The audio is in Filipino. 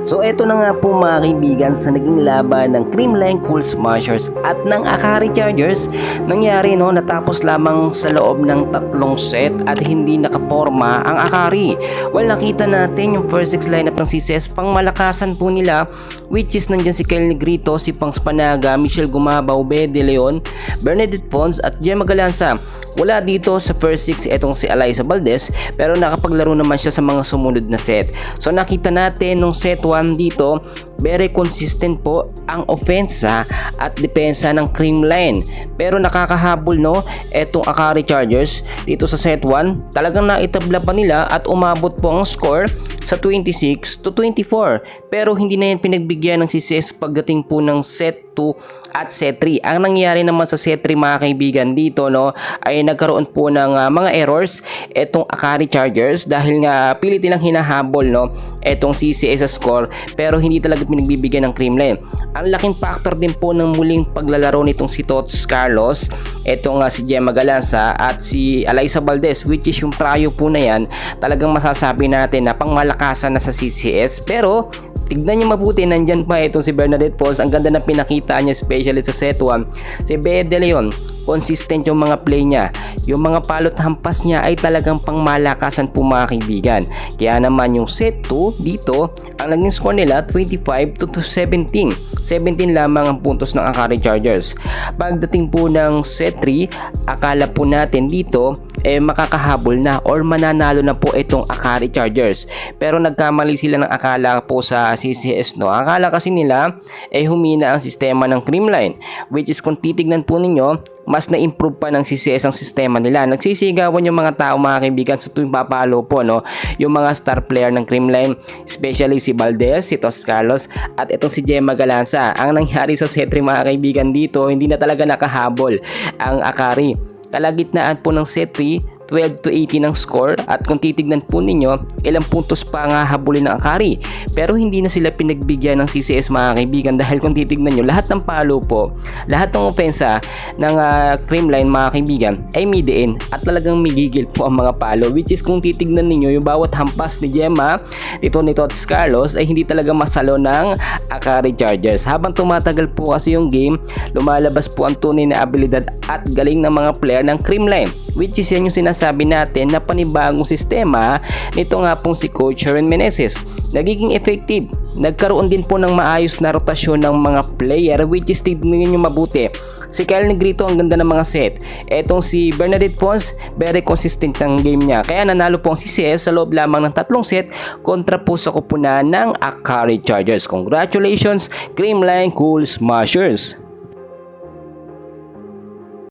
So eto na nga po mga kaibigan sa naging laban ng Creamline Cool Smashers at ng Akari Chargers. Nangyari natapos lamang sa loob ng 3 set at hindi nakaporma ang Akari. Well, nakita natin yung first 6 lineup ng CCS, pang malakasan po nila, which is nandyan si Kyle Negrito, si Pang Spanaga, Michelle Gumabaw, Bede De Leon, Bernadette Pons at Gemma Galanza. Wala dito sa first 6 etong si Alyssa Valdez, pero nakapaglaro naman siya sa mga sumunod na set. So nakita natin nung set 1 dito, very consistent po ang opensa at depensa ng Creamline. Pero nakakahabol etong Akari Chargers dito sa set 1. Talagang naitabla pa nila at umabot po ang score sa 26-24. Pero hindi na yan pinagbigyan ng CCS pagdating po ng set 2 at set 3. Ang nangyari naman sa set 3 mga kaibigan dito ay nagkaroon po ng mga errors etong Akari Chargers dahil nga pilit nilang hinahabol etong CCS sa score, pero hindi talaga pinagbibigyan ng Creamline. Ang laking factor din po ng muling paglalaro nitong si Tots Carlos, etong si Gemma Galanza at si Alyssa Valdez, which is yung trio po na yan, talagang masasabi natin na pangmalakasan na sa CCS. Pero tignan nyo mabuti, nandyan pa itong si Bernadette Pons. Ang ganda ng pinakita niya, especially sa set 1. Si Bede De Leon, consistent yung mga play niya. Yung mga palot hampas niya ay talagang pangmalakasan po mga kaibigan. Kaya naman yung set 2 dito, ang naging score nila 25-17. 17 lamang ang puntos ng Akari Chargers. Pagdating po ng set 3, akala po natin dito makakahabol na or mananalo na po itong Akari Chargers. Pero nagkamali sila ng akala po sa CCS. Akala kasi nila humina ang sistema ng Creamline, which is kung titignan po ninyo, mas na-improve pa ng CCS ang sistema nila. Nagsisigawan yung mga tao mga kaibigan sa tuwing papalo po yung mga star player ng Creamline, especially si Valdez, si Tos Carlos at itong si Gemma Galanza. Ang nangyari sa set 3 mga kaibigan dito, hindi na talaga nakahabol ang Akari. Kalagitnaan po ng set 3, 12-18 ang score, at kung titignan po ninyo, ilang puntos pa nga habulin ng Akari, pero hindi na sila pinagbigyan ng CCS mga kaibigan, dahil kung titignan nyo, lahat ng palo po, lahat ng opensa ng Creamline mga kaibigan ay mid-in at talagang migigil po ang mga palo, which is kung titignan ninyo yung bawat hampas ni Gemma dito ni Tots Carlos ay hindi talaga masalo ng Akari Chargers. Habang tumatagal po kasi yung game, lumalabas po ang tunay na abilidad at galing ng mga player ng Creamline, which is yan yung sinasabi natin na panibagong sistema nito nga pong si Coach Sharon Meneses. Nagiging effective. Nagkaroon din po ng maayos na rotasyon ng mga player, which is tignan nyo mabuti. Si Kyle Negrito, ang ganda ng mga set. Etong si Bernadette Pons, very consistent ng game niya. Kaya nanalo po ang CCS sa loob lamang ng 3 set kontra po sa kupunan ng Akari Chargers. Congratulations, Creamline Cool Smashers!